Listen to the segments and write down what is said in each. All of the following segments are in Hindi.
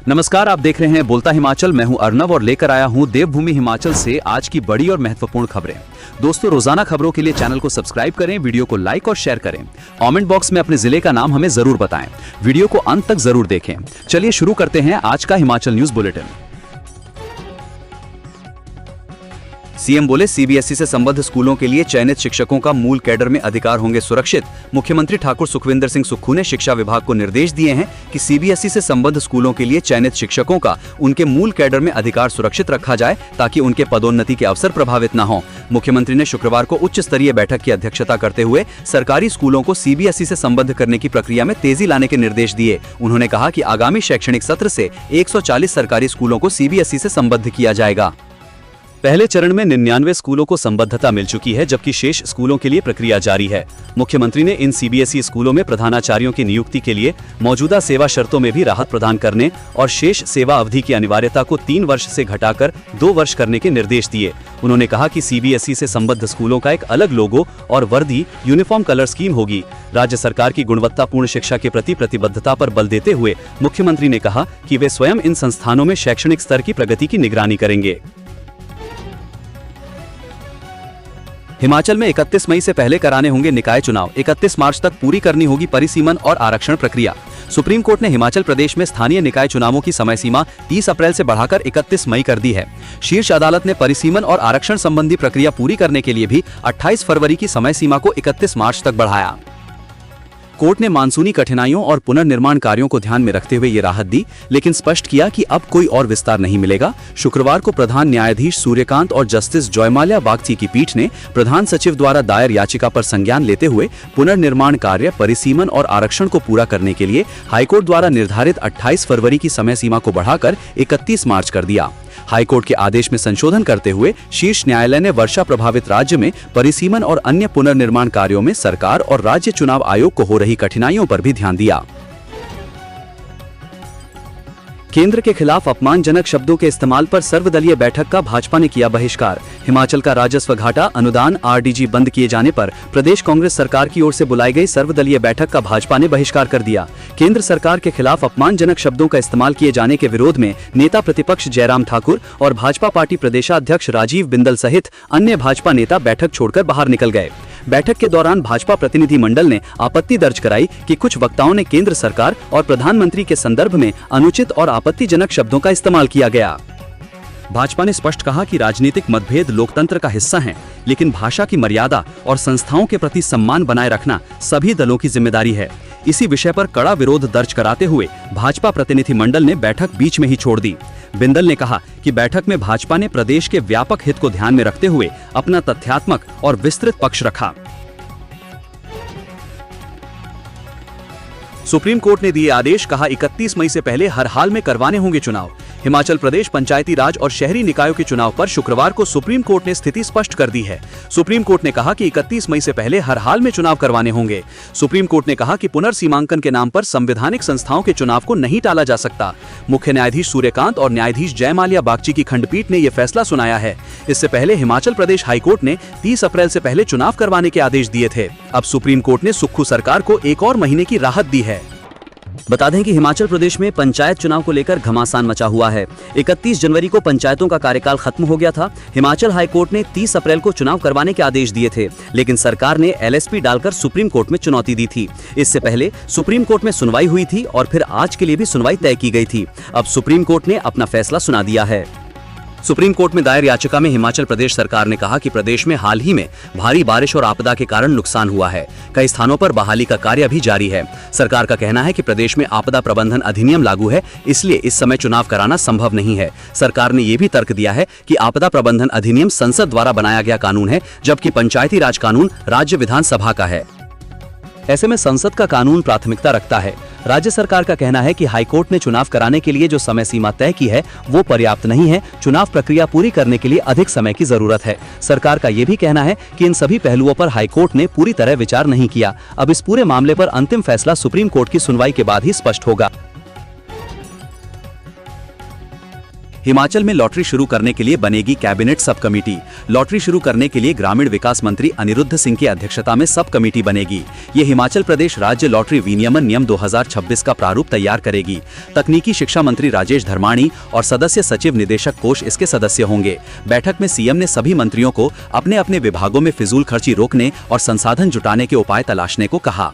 नमस्कार, आप देख रहे हैं बोलता हिमाचल। मैं हूं अर्नव और लेकर आया हूं देवभूमि हिमाचल से आज की बड़ी और महत्वपूर्ण खबरें। दोस्तों, रोजाना खबरों के लिए चैनल को सब्सक्राइब करें, वीडियो को लाइक और शेयर करें। कमेंट बॉक्स में अपने जिले का नाम हमें जरूर बताएं। वीडियो को अंत तक जरूर देखें। चलिए शुरू करते हैं आज का हिमाचल न्यूज बुलेटिन। सीएम बोले, सीबीएसई से संबद्ध स्कूलों के लिए चयनित शिक्षकों का मूल कैडर में अधिकार होंगे सुरक्षित। मुख्यमंत्री ठाकुर सुखविंदर सिंह सुक्खू ने शिक्षा विभाग को निर्देश दिए हैं कि सीबीएसई से संबद्ध स्कूलों के लिए चयनित शिक्षकों का उनके मूल कैडर में अधिकार सुरक्षित रखा जाए ताकि उनके पदोन्नति के अवसर प्रभावित न हो। मुख्यमंत्री ने शुक्रवार को उच्च स्तरीय बैठक की अध्यक्षता करते हुए सरकारी स्कूलों को सीबीएसई से संबद्ध करने की प्रक्रिया में तेजी लाने के निर्देश दिए। उन्होंने कहा कि आगामी शैक्षणिक सत्र से 140 सरकारी स्कूलों को सीबीएसई से संबद्ध किया जाएगा। पहले चरण में 99 स्कूलों को संबद्धता मिल चुकी है, जबकि शेष स्कूलों के लिए प्रक्रिया जारी है। मुख्यमंत्री ने इन सीबीएसई स्कूलों में प्रधानाचार्यों की नियुक्ति के लिए मौजूदा सेवा शर्तों में भी राहत प्रदान करने और शेष सेवा अवधि की अनिवार्यता को 3 वर्ष से घटाकर 2 वर्ष करने के निर्देश दिए। उन्होंने कहा कि सीबीएसई से संबद्ध स्कूलों का एक अलग लोगो और वर्दी यूनिफॉर्म कलर स्कीम होगी। राज्य सरकार की गुणवत्तापूर्ण शिक्षा के प्रति प्रतिबद्धता पर बल देते हुए मुख्यमंत्री ने कहा कि वे स्वयं इन संस्थानों में शैक्षणिक स्तर की प्रगति की निगरानी करेंगे। हिमाचल में 31 मई से पहले कराने होंगे निकाय चुनाव। 31 मार्च तक पूरी करनी होगी परिसीमन और आरक्षण प्रक्रिया। सुप्रीम कोर्ट ने हिमाचल प्रदेश में स्थानीय निकाय चुनावों की समय सीमा 30 अप्रैल से बढ़ाकर 31 मई कर दी है। शीर्ष अदालत ने परिसीमन और आरक्षण संबंधी प्रक्रिया पूरी करने के लिए भी 28 फरवरी की समय सीमा को 31 मार्च तक बढ़ाया। कोर्ट ने मानसूनी कठिनाइयों और पुनर्निर्माण कार्यों को ध्यान में रखते हुए ये राहत दी, लेकिन स्पष्ट किया कि अब कोई और विस्तार नहीं मिलेगा। शुक्रवार को प्रधान न्यायाधीश सूर्यकांत और जस्टिस जयमाल्या बागची की पीठ ने प्रधान सचिव द्वारा दायर याचिका पर संज्ञान लेते हुए पुनर्निर्माण कार्य, परिसीमन और आरक्षण को पूरा करने के लिए हाईकोर्ट द्वारा निर्धारित 28 फरवरी की समय सीमा को बढ़ाकर 31 मार्च कर दिया। हाईकोर्ट के आदेश में संशोधन करते हुए शीर्ष न्यायालय ने वर्षा प्रभावित राज्य में परिसीमन और अन्य पुनर्निर्माण कार्यों में सरकार और राज्य चुनाव आयोग को हो रही कठिनाइयों पर भी ध्यान दिया। केंद्र के खिलाफ अपमानजनक शब्दों के इस्तेमाल पर सर्वदलीय बैठक का भाजपा ने किया बहिष्कार। हिमाचल का राजस्व घाटा, अनुदान, आरडीजी बंद किए जाने पर प्रदेश कांग्रेस सरकार की ओर से बुलाई गई सर्वदलीय बैठक का भाजपा ने बहिष्कार कर दिया। केंद्र सरकार के खिलाफ अपमानजनक शब्दों का इस्तेमाल किए जाने के विरोध में नेता प्रतिपक्ष जयराम ठाकुर और भाजपा पार्टी प्रदेशाध्यक्ष राजीव बिंदल सहित अन्य भाजपा नेता बैठक छोड़कर बाहर निकल गए। बैठक के दौरान भाजपा प्रतिनिधि मंडल ने आपत्ति दर्ज कराई कि कुछ वक्ताओं ने केंद्र सरकार और प्रधानमंत्री के संदर्भ में अनुचित और आपत्तिजनक शब्दों का इस्तेमाल किया गया। भाजपा ने स्पष्ट कहा कि राजनीतिक मतभेद लोकतंत्र का हिस्सा हैं, लेकिन भाषा की मर्यादा और संस्थाओं के प्रति सम्मान बनाए रखना सभी दलों की जिम्मेदारी है। इसी विषय पर कड़ा विरोध दर्ज कराते हुए भाजपा प्रतिनिधि मंडल ने बैठक बीच में ही छोड़ दी। बिंदल ने कहा कि बैठक में भाजपा ने प्रदेश के व्यापक हित को ध्यान में रखते हुए अपना तथ्यात्मक और विस्तृत पक्ष रखा। सुप्रीम कोर्ट ने दिए आदेश, कहा 31 मई से पहले हर हाल में करवाने होंगे चुनाव। हिमाचल प्रदेश पंचायती राज और शहरी निकायों के चुनाव पर शुक्रवार को सुप्रीम कोर्ट ने स्थिति स्पष्ट कर दी है। सुप्रीम कोर्ट ने कहा कि 31 मई से पहले हर हाल में चुनाव करवाने होंगे। सुप्रीम कोर्ट ने कहा कि पुनर्सीमांकन के नाम पर संवैधानिक संस्थाओं के चुनाव को नहीं टाला जा सकता। मुख्य न्यायाधीश सूर्यकांत और न्यायाधीश जयमाल्या बागची की खंडपीठ ने यह फैसला सुनाया है। इससे पहले हिमाचल प्रदेश हाईकोर्ट ने 30 अप्रैल से पहले चुनाव करवाने के आदेश दिए थे। अब सुप्रीम कोर्ट ने सुक्खू सरकार को एक और महीने की राहत दी है। बता दें कि हिमाचल प्रदेश में पंचायत चुनाव को लेकर घमासान मचा हुआ है। 31 जनवरी को पंचायतों का कार्यकाल खत्म हो गया था। हिमाचल हाईकोर्ट ने 30 अप्रैल को चुनाव करवाने के आदेश दिए थे, लेकिन सरकार ने एलएसपी डालकर सुप्रीम कोर्ट में चुनौती दी थी। इससे पहले सुप्रीम कोर्ट में सुनवाई हुई थी और फिर आज के लिए भी सुनवाई तय की गई थी। अब सुप्रीम कोर्ट ने अपना फैसला सुना दिया है। सुप्रीम कोर्ट में दायर याचिका में हिमाचल प्रदेश सरकार ने कहा कि प्रदेश में हाल ही में भारी बारिश और आपदा के कारण नुकसान हुआ है। कई स्थानों पर बहाली का कार्य भी जारी है। सरकार का कहना है कि प्रदेश में आपदा प्रबंधन अधिनियम लागू है, इसलिए इस समय चुनाव कराना संभव नहीं है। सरकार ने ये भी तर्क दिया है कि आपदा प्रबंधन अधिनियम संसद द्वारा बनाया गया कानून है, जबकि पंचायती राज कानून राज्य विधानसभा का है। ऐसे में संसद का कानून प्राथमिकता रखता है। राज्य सरकार का कहना है कि हाईकोर्ट ने चुनाव कराने के लिए जो समय सीमा तय की है वो पर्याप्त नहीं है। चुनाव प्रक्रिया पूरी करने के लिए अधिक समय की जरूरत है। सरकार का ये भी कहना है कि इन सभी पहलुओं पर हाईकोर्ट ने पूरी तरह विचार नहीं किया। अब इस पूरे मामले पर अंतिम फैसला सुप्रीम कोर्ट की सुनवाई के बाद ही स्पष्ट होगा। हिमाचल में लॉटरी शुरू करने के लिए बनेगी कैबिनेट सब कमेटी। लॉटरी शुरू करने के लिए ग्रामीण विकास मंत्री अनिरुद्ध सिंह की अध्यक्षता में सब कमेटी बनेगी। ये हिमाचल प्रदेश राज्य लॉटरी विनियमन नियम 2026 का प्रारूप तैयार करेगी। तकनीकी शिक्षा मंत्री राजेश धर्माणी और सदस्य सचिव निदेशक कोष इसके सदस्य होंगे। बैठक में सीएम ने सभी मंत्रियों को अपने अपने विभागों में फिजूल खर्ची रोकने और संसाधन जुटाने के उपाय तलाशने को कहा।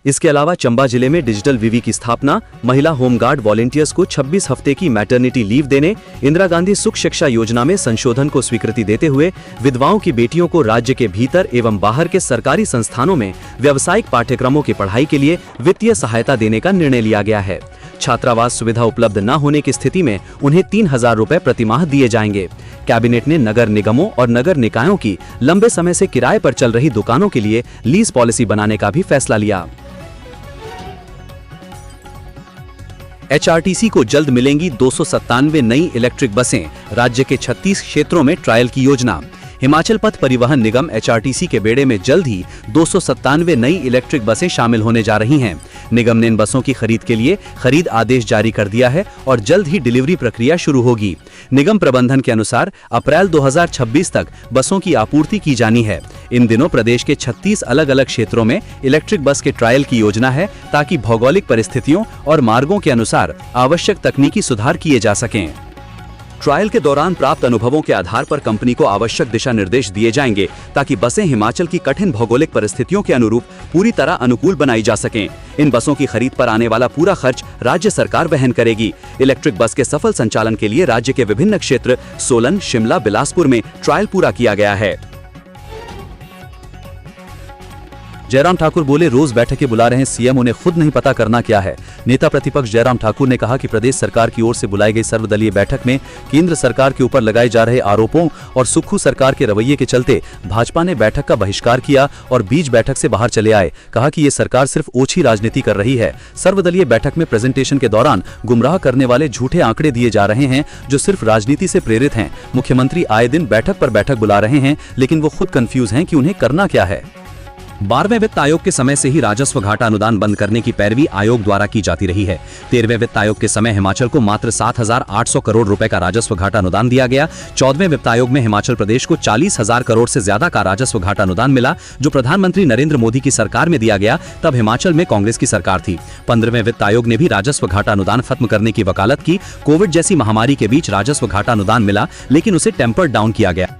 इसके अलावा चंबा जिले में डिजिटल विवि की स्थापना, महिला होमगार्ड वॉलेंटियर्स को 26 हफ्ते की मैटरनिटी लीव देने, इंदिरा गांधी सुख शिक्षा योजना में संशोधन को स्वीकृति देते हुए विधवाओं की बेटियों को राज्य के भीतर एवं बाहर के सरकारी संस्थानों में व्यावसायिक पाठ्यक्रमों की पढ़ाई के लिए वित्तीय सहायता देने का निर्णय लिया गया है। छात्रावास सुविधा उपलब्ध न होने की स्थिति में उन्हें 3000 रुपए प्रतिमाह दिए जाएंगे। कैबिनेट ने नगर निगमों और नगर निकायों की लंबे समय से किराए पर चल रही दुकानों के लिए लीज पॉलिसी बनाने का भी फैसला लिया। एचआरटीसी को जल्द मिलेंगी 297 नई इलेक्ट्रिक बसें, राज्य के 36 क्षेत्रों में ट्रायल की योजना। हिमाचल पथ परिवहन निगम एचआरटीसी के बेड़े में जल्द ही 297 नई इलेक्ट्रिक बसें शामिल होने जा रही हैं। निगम ने इन बसों की खरीद के लिए खरीद आदेश जारी कर दिया है और जल्द ही डिलीवरी प्रक्रिया शुरू होगी। निगम प्रबंधन के अनुसार अप्रैल 2026 तक बसों की आपूर्ति की जानी है। इन दिनों प्रदेश के 36 अलग अलग क्षेत्रों में इलेक्ट्रिक बस के ट्रायल की योजना है, ताकि भौगोलिक परिस्थितियों और मार्गों के अनुसार आवश्यक तकनीकी सुधार किए जा सकें। ट्रायल के दौरान प्राप्त अनुभवों के आधार पर कंपनी को आवश्यक दिशा निर्देश दिए जाएंगे, ताकि बसें हिमाचल की कठिन भौगोलिक परिस्थितियों के अनुरूप पूरी तरह अनुकूल बनाई जा सकें। इन बसों की खरीद पर आने वाला पूरा खर्च राज्य सरकार वहन करेगी। इलेक्ट्रिक बस के सफल संचालन के लिए राज्य के विभिन्न क्षेत्र सोलन, शिमला, बिलासपुर में ट्रायल पूरा किया गया है। जयराम ठाकुर बोले, रोज बैठकें बुला रहे हैं सीएम, उन्हें खुद नहीं पता करना क्या है। नेता प्रतिपक्ष जयराम ठाकुर ने कहा कि प्रदेश सरकार की ओर से बुलाई गई सर्वदलीय बैठक में केंद्र सरकार के ऊपर लगाए जा रहे आरोपों और सुक्खू सरकार के रवैये के चलते भाजपा ने बैठक का बहिष्कार किया और बीच बैठक से बाहर चले आए। कहा कि ये सरकार सिर्फ ओछी राजनीति कर रही है। सर्वदलीय बैठक में प्रेजेंटेशन के दौरान गुमराह करने वाले झूठे आंकड़े दिए जा रहे हैं, जो सिर्फ राजनीति से प्रेरित हैं। मुख्यमंत्री आए दिन बैठक पर बैठक बुला रहे हैं, लेकिन वो खुद कंफ्यूज हैं कि उन्हें करना क्या है। 12वें वित्त आयोग के समय से ही राजस्व घाटा अनुदान बंद करने की पैरवी आयोग द्वारा की जाती रही है। 13वें वित्त आयोग के समय हिमाचल को मात्र 7,800 करोड़ रुपए का राजस्व घाटा अनुदान दिया गया। 14वें वित्त आयोग में हिमाचल प्रदेश को 40,000 करोड़ से ज्यादा का राजस्व घाटा अनुदान मिला, जो प्रधानमंत्री नरेंद्र मोदी की सरकार में दिया गया। तब हिमाचल में कांग्रेस की सरकार थी। 15वें वित्त आयोग ने भी राजस्व घाटा अनुदान खत्म करने की वकालत की। कोविड जैसी महामारी के बीच राजस्व घाटा अनुदान मिला, लेकिन उसे टेम्पर्ड डाउन किया गया।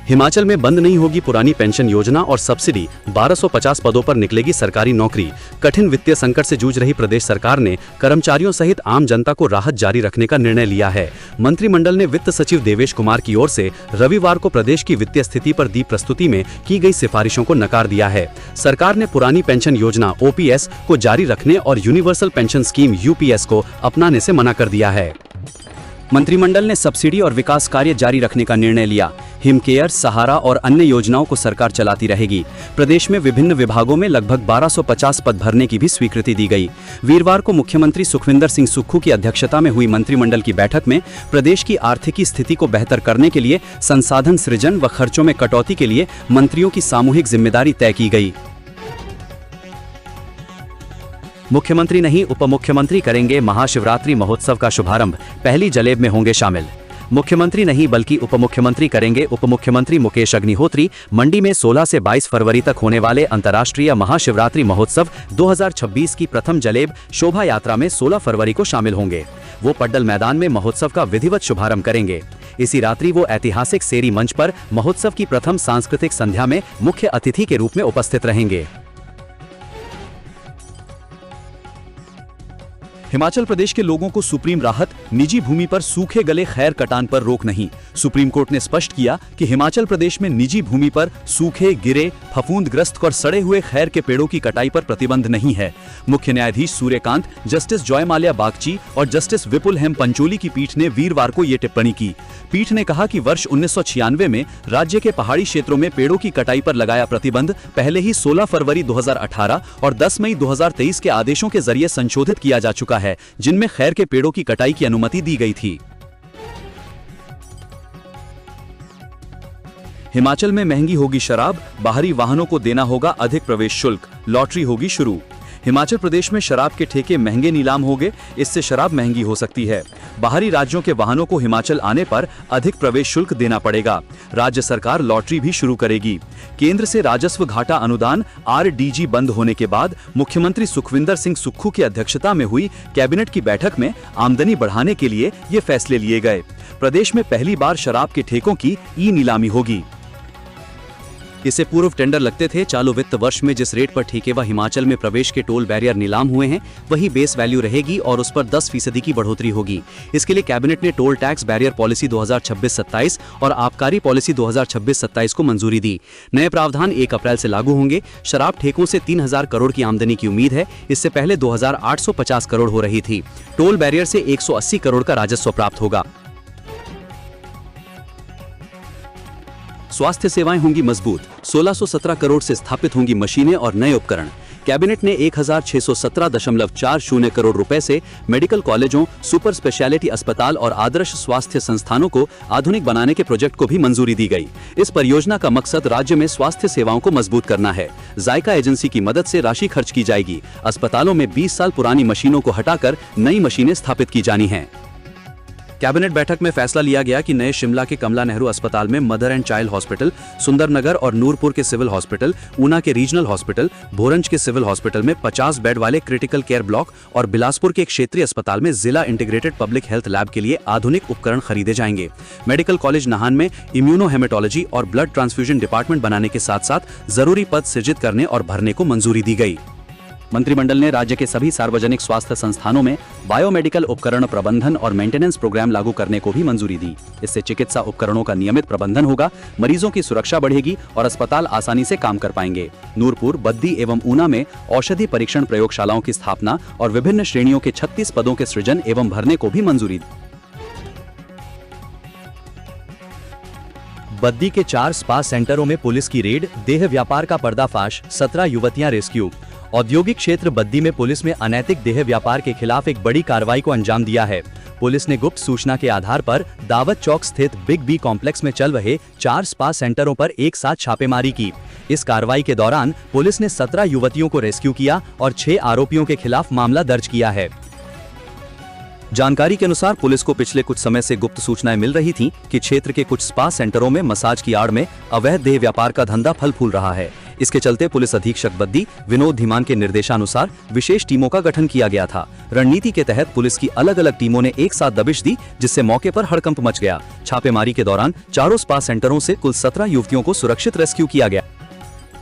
हिमाचल में बंद नहीं होगी पुरानी पेंशन योजना और सब्सिडी, 1250 पदों पर निकलेगी सरकारी नौकरी। कठिन वित्तीय संकट से जूझ रही प्रदेश सरकार ने कर्मचारियों सहित आम जनता को राहत जारी रखने का निर्णय लिया है। मंत्रिमंडल ने वित्त सचिव देवेश कुमार की ओर से रविवार को प्रदेश की वित्तीय स्थिति पर दी प्रस्तुति में की गई सिफारिशों को नकार दिया है। सरकार ने पुरानी पेंशन योजना OPS को जारी रखने और यूनिवर्सल पेंशन स्कीम UPS को अपनाने से मना कर दिया है। मंत्रिमंडल ने सब्सिडी और विकास कार्य जारी रखने का निर्णय लिया। हिमकेयर, सहारा और अन्य योजनाओं को सरकार चलाती रहेगी। प्रदेश में विभिन्न विभागों में लगभग 1250 पद भरने की भी स्वीकृति दी गई। वीरवार को मुख्यमंत्री सुखविंदर सिंह सुक्खू की अध्यक्षता में हुई मंत्रिमंडल की बैठक में प्रदेश की आर्थिकी स्थिति को बेहतर करने के लिए संसाधन सृजन व खर्चों में कटौती के लिए मंत्रियों की सामूहिक जिम्मेदारी तय की गई। मुख्यमंत्री नहीं, उपमुख्यमंत्री करेंगे महाशिवरात्रि महोत्सव का शुभारंभ, पहली जलेब में होंगे शामिल। मुख्यमंत्री नहीं बल्कि उपमुख्यमंत्री करेंगे उपमुख्यमंत्री मुकेश अग्निहोत्री मंडी में 16 से 22 फरवरी तक होने वाले अंतर्राष्ट्रीय महाशिवरात्रि महोत्सव 2026 की प्रथम जलेब शोभा यात्रा में 16 फरवरी को शामिल होंगे। वो पड्डल मैदान में महोत्सव का विधिवत शुभारंभ करेंगे। इसी रात्रि वो ऐतिहासिक सेरी मंच पर महोत्सव की प्रथम सांस्कृतिक संध्या में मुख्य अतिथि के रूप में उपस्थित रहेंगे। हिमाचल प्रदेश के लोगों को सुप्रीम राहत, निजी भूमि पर सूखे गले खैर कटान पर रोक नहीं। सुप्रीम कोर्ट ने स्पष्ट किया कि हिमाचल प्रदेश में निजी भूमि पर सूखे, गिरे, फफूंदग्रस्त और सड़े हुए खैर के पेड़ों की कटाई पर प्रतिबंध नहीं है। मुख्य न्यायाधीश सूर्यकांत, जस्टिस जॉयमाल्या बागची और जस्टिस विपुल हेम पंचोली की पीठ ने वीरवार को ये टिप्पणी की। पीठ ने कहा कि वर्ष 1996 में राज्य के पहाड़ी क्षेत्रों में पेड़ों की कटाई पर लगाया प्रतिबंध पहले ही 16 फरवरी 2018 और 10 मई 2023 के आदेशों के जरिए संशोधित किया जा चुका है, जिनमें खैर के पेड़ों की कटाई की अनुमति दी गई थी। हिमाचल में महंगी होगी शराब, बाहरी वाहनों को देना होगा अधिक प्रवेश शुल्क, लॉटरी होगी शुरू। हिमाचल प्रदेश में शराब के ठेके महंगे नीलाम होंगे, इससे शराब महंगी हो सकती है। बाहरी राज्यों के वाहनों को हिमाचल आने पर अधिक प्रवेश शुल्क देना पड़ेगा। राज्य सरकार लॉटरी भी शुरू करेगी। केंद्र से राजस्व घाटा अनुदान RDG बंद होने के बाद मुख्यमंत्री सुखविंदर सिंह सुक्खू की अध्यक्षता में हुई कैबिनेट की बैठक में आमदनी बढ़ाने के लिए ये फैसले लिए गए। प्रदेश में पहली बार शराब के ठेकों की ई-नीलामी होगी। इससे पूर्व टेंडर लगते थे। चालू वित्त वर्ष में जिस रेट पर ठेके व हिमाचल में प्रवेश के टोल बैरियर नीलाम हुए हैं, वही बेस वैल्यू रहेगी और उस पर 10% की बढ़ोतरी होगी। इसके लिए कैबिनेट ने टोल टैक्स बैरियर पॉलिसी 2026-27 और आबकारी पॉलिसी 2026-27 को मंजूरी दी। नए प्रावधान 1 अप्रैल से लागू होंगे। शराब ठेकों से 3000 करोड़ की आमदनी की उम्मीद है। इससे पहले 2850 करोड़ हो रही थी। टोल बैरियर से 180 करोड़ का राजस्व प्राप्त होगा। स्वास्थ्य सेवाएं होंगी मजबूत। 1617 करोड़ से स्थापित होंगी मशीनें और नए उपकरण। कैबिनेट ने 1617.40 करोड़ रुपए से मेडिकल कॉलेजों, सुपर स्पेशलिटी अस्पताल और आदर्श स्वास्थ्य संस्थानों को आधुनिक बनाने के प्रोजेक्ट को भी मंजूरी दी गई। इस परियोजना का मकसद राज्य में स्वास्थ्य सेवाओं को मजबूत करना है। जायका एजेंसी की मदद से राशि खर्च की जाएगी। अस्पतालों में 20 साल पुरानी मशीनों को हटाकर नई मशीनें स्थापित की जानी हैं। कैबिनेट बैठक में फैसला लिया गया कि नए शिमला के कमला नेहरू अस्पताल में mother and child hospital, Sundernagar और नूरपुर के सिविल हॉस्पिटल, ऊना के रीजनल हॉस्पिटल, भोरंज के सिविल हॉस्पिटल में 50 बेड वाले क्रिटिकल केयर ब्लॉक और बिलासपुर के एक क्षेत्रीय अस्पताल में जिला इंटीग्रेटेड पब्लिक हेल्थ लैब के लिए आधुनिक उपकरण खरीदे जाएंगे। मेडिकल कॉलेज नाहन में इम्यूनोहेमेटोलॉजी और ब्लड ट्रांसफ्यूजन डिपार्टमेंट बनाने के साथ साथ जरूरी पद सृजित करने और भरने को मंजूरी दी गई। मंत्रिमंडल ने राज्य के सभी सार्वजनिक स्वास्थ्य संस्थानों में बायोमेडिकल उपकरण प्रबंधन और मेंटेनेंस प्रोग्राम लागू करने को भी मंजूरी दी। इससे चिकित्सा उपकरणों का नियमित प्रबंधन होगा, मरीजों की सुरक्षा बढ़ेगी और अस्पताल आसानी से काम कर पाएंगे। नूरपुर, बद्दी एवं ऊना में औषधि परीक्षण प्रयोगशालाओं की स्थापना और विभिन्न श्रेणियों के 36 पदों के सृजन एवं भरने को भी मंजूरी दी। बद्दी के 4 स्पा सेंटरों में पुलिस की रेड, देह व्यापार का पर्दाफाश, 17 युवतियां रेस्क्यू। औद्योगिक क्षेत्र बद्दी में पुलिस में अनैतिक देह व्यापार के खिलाफ एक बड़ी कार्रवाई को अंजाम दिया है। पुलिस ने गुप्त सूचना के आधार पर दावत चौक स्थित बिग बी कॉम्प्लेक्स में चल रहे 4 स्पा सेंटरों पर एक साथ छापेमारी की। इस कार्रवाई के दौरान पुलिस ने 17 युवतियों को रेस्क्यू किया और 6 आरोपियों के खिलाफ मामला दर्ज किया है। जानकारी के अनुसार पुलिस को पिछले कुछ समय से गुप्त सूचनाएं मिल रही थीं कि क्षेत्र के कुछ स्पा सेंटरों में मसाज की आड़ में अवैध देह व्यापार का धंधा फल फूल रहा है। इसके चलते पुलिस अधीक्षक बद्दी विनोद धीमान के निर्देशानुसार विशेष टीमों का गठन किया गया था। रणनीति के तहत पुलिस की अलग अलग टीमों ने एक साथ दबिश दी, जिससे मौके पर हड़कंप मच गया। छापेमारी के दौरान चारों स्पा सेंटरों से कुल 17 युवतियों को सुरक्षित रेस्क्यू किया गया।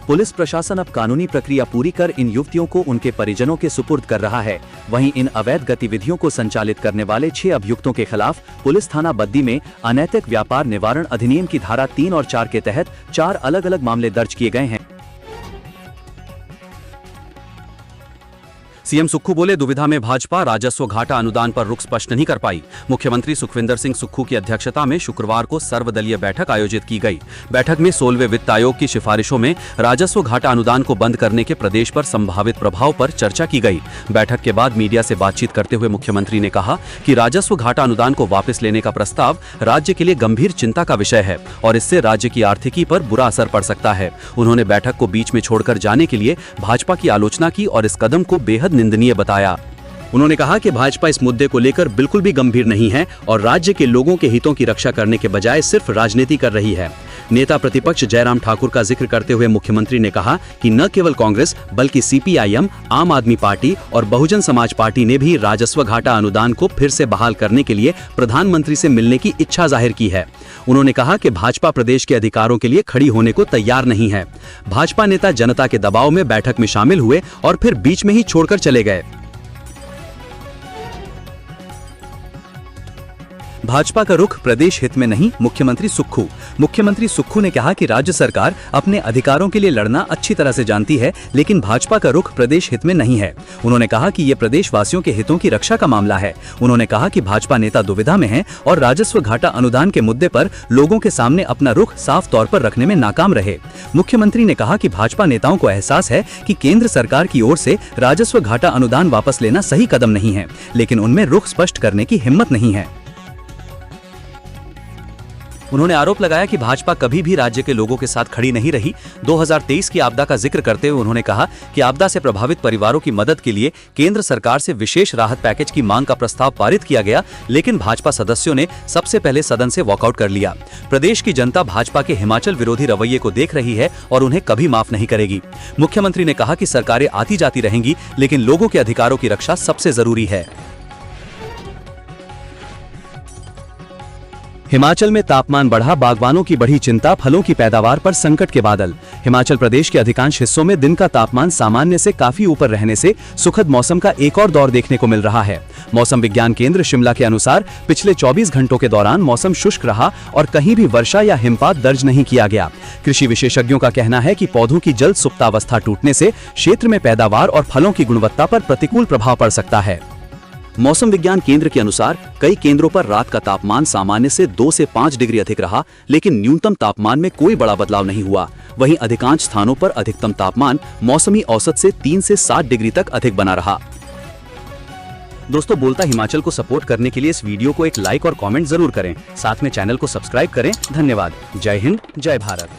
पुलिस प्रशासन अब कानूनी प्रक्रिया पूरी कर इन युवतियों को उनके परिजनों के सुपुर्द कर रहा है। वहीं इन अवैध गतिविधियों को संचालित करने वाले 6 अभियुक्तों के खिलाफ पुलिस थाना बद्दी में अनैतिक व्यापार निवारण अधिनियम की धारा 3 और 4 के तहत 4 अलग अलग मामले दर्ज किए गए हैं। सीएम सुक्खू बोले, दुविधा में भाजपा राजस्व घाटा अनुदान पर रुख स्पष्ट नहीं कर पाई। मुख्यमंत्री सुखविंदर सिंह सुक्खू की अध्यक्षता में शुक्रवार को सर्वदलीय बैठक आयोजित की गई। बैठक में 16वें वित्त आयोग की सिफारिशों में राजस्व घाटा अनुदान को बंद करने के प्रदेश पर संभावित प्रभाव पर चर्चा की गई। बैठक के बाद मीडिया से बातचीत करते हुए मुख्यमंत्री ने कहा कि राजस्व घाटा अनुदान को वापस लेने का प्रस्ताव राज्य के लिए गंभीर चिंता का विषय है और इससे राज्य की आर्थिकी पर बुरा असर पड़ सकता है। उन्होंने बैठक को बीच में छोड़कर जाने के लिए भाजपा की आलोचना की और इस कदम को बेहद निंदनीय बताया। उन्होंने कहा कि भाजपा इस मुद्दे को लेकर बिल्कुल भी गंभीर नहीं है और राज्य के लोगों के हितों की रक्षा करने के बजाय सिर्फ राजनीति कर रही है। नेता प्रतिपक्ष जयराम ठाकुर का जिक्र करते हुए मुख्यमंत्री ने कहा कि न केवल कांग्रेस बल्कि CPIM, आम आदमी पार्टी और बहुजन समाज पार्टी ने भी राजस्व घाटा अनुदान को फिर से बहाल करने के लिए प्रधानमंत्री से मिलने की इच्छा जाहिर की है। उन्होंने कहा कि भाजपा प्रदेश के अधिकारों के लिए खड़ी होने को तैयार नहीं है। भाजपा नेता जनता के दबाव में बैठक में शामिल हुए और फिर बीच में ही छोड़कर चले गए। भाजपा का रुख प्रदेश हित में नहीं, मुख्यमंत्री सुक्खू ने कहा कि राज्य सरकार अपने अधिकारों के लिए लड़ना अच्छी तरह से जानती है, लेकिन भाजपा का रुख प्रदेश हित में नहीं है। उन्होंने कहा कि ये प्रदेशवासियों के हितों की रक्षा का मामला है। उन्होंने कहा कि भाजपा नेता दुविधा में हैं और राजस्व घाटा अनुदान के मुद्दे पर लोगों के सामने अपना रुख साफ तौर पर रखने में नाकाम रहे। मुख्यमंत्री ने कहा कि भाजपा नेताओं को एहसास है कि केंद्र सरकार की ओर से राजस्व घाटा अनुदान वापस लेना सही कदम नहीं है, लेकिन उनमें रुख स्पष्ट करने की हिम्मत नहीं है। उन्होंने आरोप लगाया कि भाजपा कभी भी राज्य के लोगों के साथ खड़ी नहीं रही। 2023 की आपदा का जिक्र करते हुए उन्होंने कहा कि आपदा से प्रभावित परिवारों की मदद के लिए केंद्र सरकार से विशेष राहत पैकेज की मांग का प्रस्ताव पारित किया गया, लेकिन भाजपा सदस्यों ने सबसे पहले सदन से वॉकआउट कर लिया। प्रदेश की जनता भाजपा के हिमाचल विरोधी रवैये को देख रही है और उन्हें कभी माफ नहीं करेगी। मुख्यमंत्री ने कहा कि सरकारें आती जाती रहेंगी, लेकिन लोगों के अधिकारों की रक्षा सबसे जरूरी है। हिमाचल में तापमान बढ़ा, बागवानों की बढ़ी चिंता, फलों की पैदावार पर संकट के बादल। हिमाचल प्रदेश के अधिकांश हिस्सों में दिन का तापमान सामान्य से काफी ऊपर रहने से सुखद मौसम का एक और दौर देखने को मिल रहा है। मौसम विज्ञान केंद्र शिमला के अनुसार पिछले 24 घंटों के दौरान मौसम शुष्क रहा और कहीं भी वर्षा या हिमपात दर्ज नहीं किया गया। कृषि विशेषज्ञों का कहना है कि पौधों की जल्द सुप्तावस्था टूटने से क्षेत्र में पैदावार और फलों की गुणवत्ता पर प्रतिकूल प्रभाव पड़ सकता है। मौसम विज्ञान केंद्र के अनुसार कई केंद्रों पर रात का तापमान सामान्य से 2 से 5 डिग्री अधिक रहा, लेकिन न्यूनतम तापमान में कोई बड़ा बदलाव नहीं हुआ। वहीं अधिकांश स्थानों पर अधिकतम तापमान मौसमी औसत से 3 से 7 डिग्री तक अधिक बना रहा। दोस्तों, बोलता हिमाचल को सपोर्ट करने के लिए इस वीडियो को एक लाइक और कमेंट जरूर करें। साथ में चैनल को सब्सक्राइब करें। धन्यवाद। जय हिंद, जय भारत।